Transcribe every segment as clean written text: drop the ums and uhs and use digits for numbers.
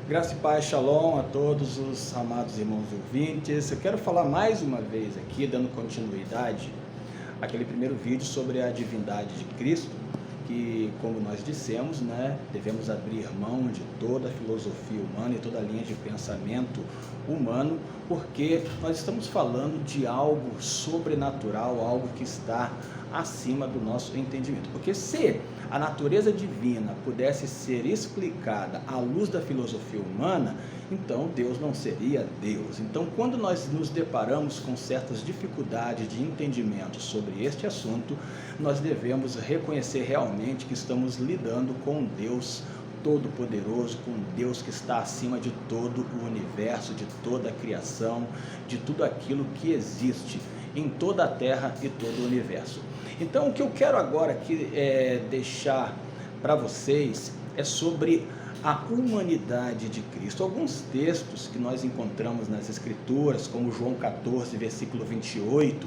Graça e paz, shalom a todos os amados irmãos ouvintes. Eu quero falar mais uma vez aqui, dando continuidade àquele primeiro vídeo sobre a divindade de Cristo, que, como nós dissemos, devemos abrir mão de toda a filosofia humana e toda a linha de pensamento humano, porque nós estamos falando de algo sobrenatural, algo que está acima do nosso entendimento. Porque se a natureza divina pudesse ser explicada à luz da filosofia humana, então Deus não seria Deus. Então, quando nós nos deparamos com certas dificuldades de entendimento sobre este assunto, nós devemos reconhecer realmente que estamos lidando com um Deus todo-poderoso, com um Deus que está acima de todo o universo, de toda a criação, de tudo aquilo que existe em toda a terra e todo o universo. Então, o que eu quero agora aqui deixar para vocês é sobre a humanidade de Cristo. Alguns textos que nós encontramos nas Escrituras, como João 14, versículo 28,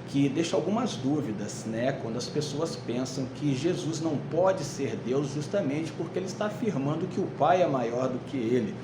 que deixa algumas dúvidas, quando as pessoas pensam que Jesus não pode ser Deus justamente porque ele está afirmando que o Pai é maior do que ele.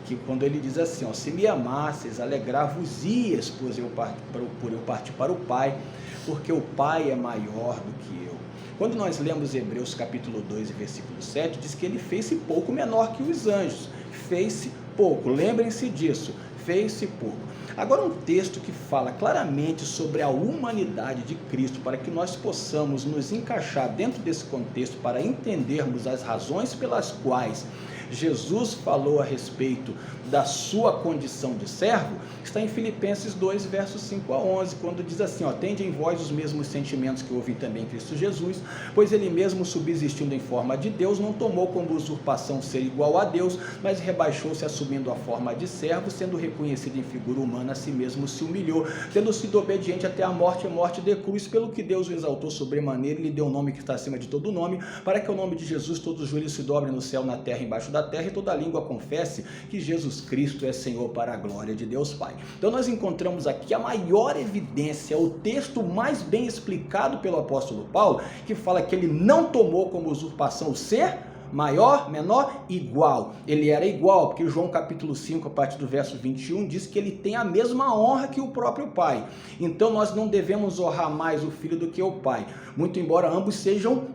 Que quando ele diz assim, se me amasses, alegrar-vos-ias por eu partir para o Pai, porque o Pai é maior do que eu. Quando nós lemos Hebreus capítulo 2, versículo 7, diz que ele fez-se pouco menor que os anjos. Fez-se pouco, lembrem-se disso, fez-se pouco. Agora um texto que fala claramente sobre a humanidade de Cristo, para que nós possamos nos encaixar dentro desse contexto, para entendermos as razões pelas quais Jesus falou a respeito da sua condição de servo, está em Filipenses 2, versos 5 a 11, quando diz assim, tende em vós os mesmos sentimentos que houve também em Cristo Jesus, pois ele mesmo subsistindo em forma de Deus, não tomou como usurpação ser igual a Deus, mas rebaixou-se assumindo a forma de servo, sendo reconhecido em figura humana, a si mesmo se humilhou, tendo sido obediente até a morte e morte de cruz, pelo que Deus o exaltou sobremaneira e lhe deu um nome que está acima de todo nome, para que o nome de Jesus todos os joelhos se dobrem no céu, na terra e embaixo da terra, e toda a língua confesse que Jesus Cristo é Senhor, para a glória de Deus Pai. Então nós encontramos aqui a maior evidência, o texto mais bem explicado pelo apóstolo Paulo, que fala que ele não tomou como usurpação o ser maior, menor, igual. Ele era igual, porque João capítulo 5, a partir do verso 21, diz que ele tem a mesma honra que o próprio Pai. Então nós não devemos honrar mais o Filho do que o Pai, muito embora ambos sejam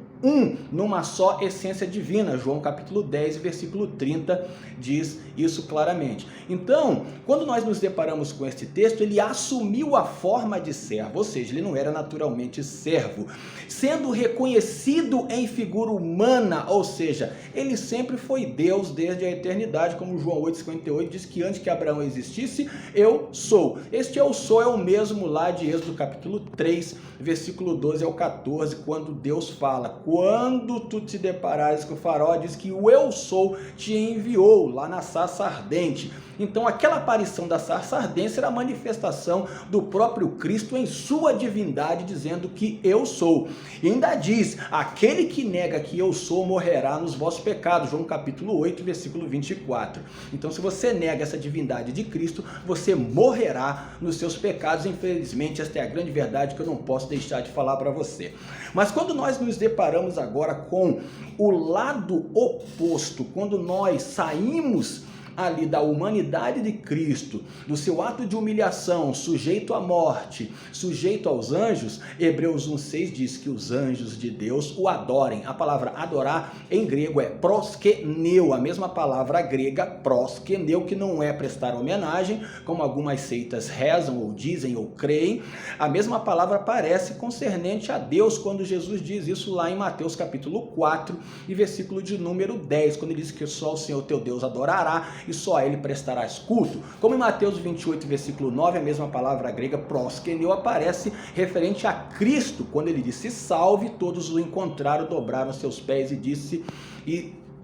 numa só essência divina. João capítulo 10, versículo 30 diz isso claramente. Então, quando nós nos deparamos com este texto, ele assumiu a forma de servo, ou seja, ele não era naturalmente servo, sendo reconhecido em figura humana, ou seja, ele sempre foi Deus desde a eternidade, como João 8,58 diz que antes que Abraão existisse, eu sou. Este eu sou é o mesmo lá de Êxodo capítulo 3, versículo 12 ao 14, quando Deus fala, quando tu te deparares com o faraó, diz que o eu sou te enviou lá na sarça ardente. Então aquela aparição da sarça ardente era a manifestação do próprio Cristo em sua divindade, dizendo que eu sou. E ainda diz, aquele que nega que eu sou morrerá nos vossos pecados, João capítulo 8, versículo 24. Então se você nega essa divindade de Cristo, você morrerá nos seus pecados. Infelizmente esta é a grande verdade que eu não posso deixar de falar para você. Mas quando nós nos deparamos agora com o lado oposto, quando nós saímos ali da humanidade de Cristo, do seu ato de humilhação, sujeito à morte, sujeito aos anjos, Hebreus 1,6 diz que os anjos de Deus o adorem. A palavra adorar em grego é proskeneu, a mesma palavra grega proskeneu, que não é prestar homenagem, como algumas seitas rezam ou dizem ou creem. A mesma palavra aparece concernente a Deus, quando Jesus diz isso lá em Mateus capítulo 4 e versículo de número 10, quando ele diz que só o Senhor teu Deus adorará e só a ele prestarás culto. Como em Mateus 28, versículo 9, a mesma palavra grega proskeneu aparece referente a Cristo, quando ele disse, salve, todos o encontraram, dobraram seus pés e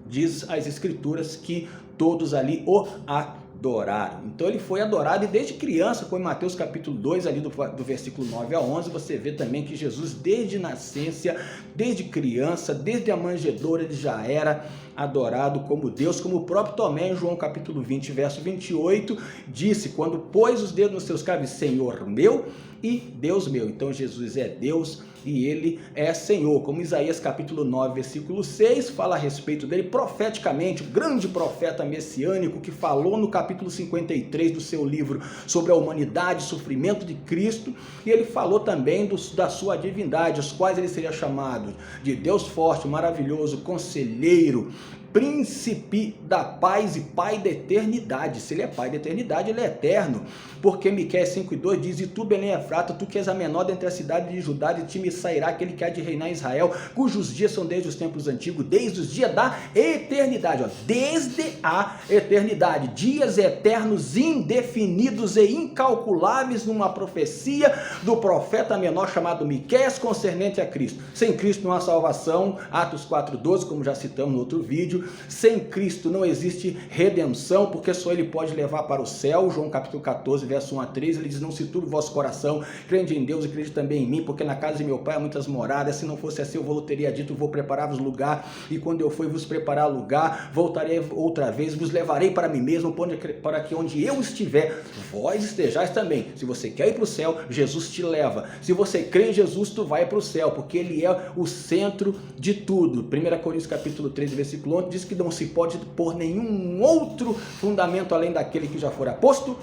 diz as escrituras que todos ali o adoraram. Então ele foi adorado, e desde criança, como em Mateus capítulo 2, ali do versículo 9 a 11, você vê também que Jesus, desde nascença, desde criança, desde a manjedoura, ele já era adorado como Deus, como o próprio Tomé, em João capítulo 20, verso 28, disse, quando pôs os dedos nos seus cravos, Senhor meu e Deus meu. Então Jesus é Deus e ele é Senhor. Como Isaías capítulo 9, versículo 6, fala a respeito dele profeticamente, o grande profeta messiânico que falou no capítulo 53 do seu livro sobre a humanidade, sofrimento de Cristo, e ele falou também da sua divindade, os quais ele seria chamado de Deus forte, maravilhoso, conselheiro, príncipe da paz e pai da eternidade. Se ele é pai da eternidade, ele é eterno, porque Miqueias 5:2 diz: e tu, Belém Efrata, tu que és a menor dentre as cidades de Judá, de ti me sairá aquele que há de reinar em Israel, cujos dias são desde os tempos antigos, desde os dias da eternidade, desde a eternidade, dias eternos, indefinidos e incalculáveis, numa profecia do profeta menor chamado Miqueias, concernente a Cristo. Sem Cristo não há salvação, Atos 4:12, como já citamos no outro vídeo. Sem Cristo não existe redenção, porque só ele pode levar para o céu. João capítulo 14, verso 1 a 3, ele diz: não se turbe o vosso coração, crede em Deus e crede também em mim, porque na casa de meu pai há muitas moradas. Se não fosse assim, eu vos teria dito: vou preparar-vos lugar, e quando eu for vos preparar lugar, voltarei outra vez, vos levarei para mim mesmo, para que onde eu estiver, vós estejais também. Se você quer ir para o céu, Jesus te leva. Se você crê em Jesus, tu vai para o céu, porque ele é o centro de tudo. 1 Coríntios capítulo 13, versículo 11, diz que não se pode pôr nenhum outro fundamento além daquele que já for posto,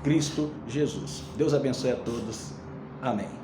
Cristo Jesus. Deus abençoe a todos. Amém.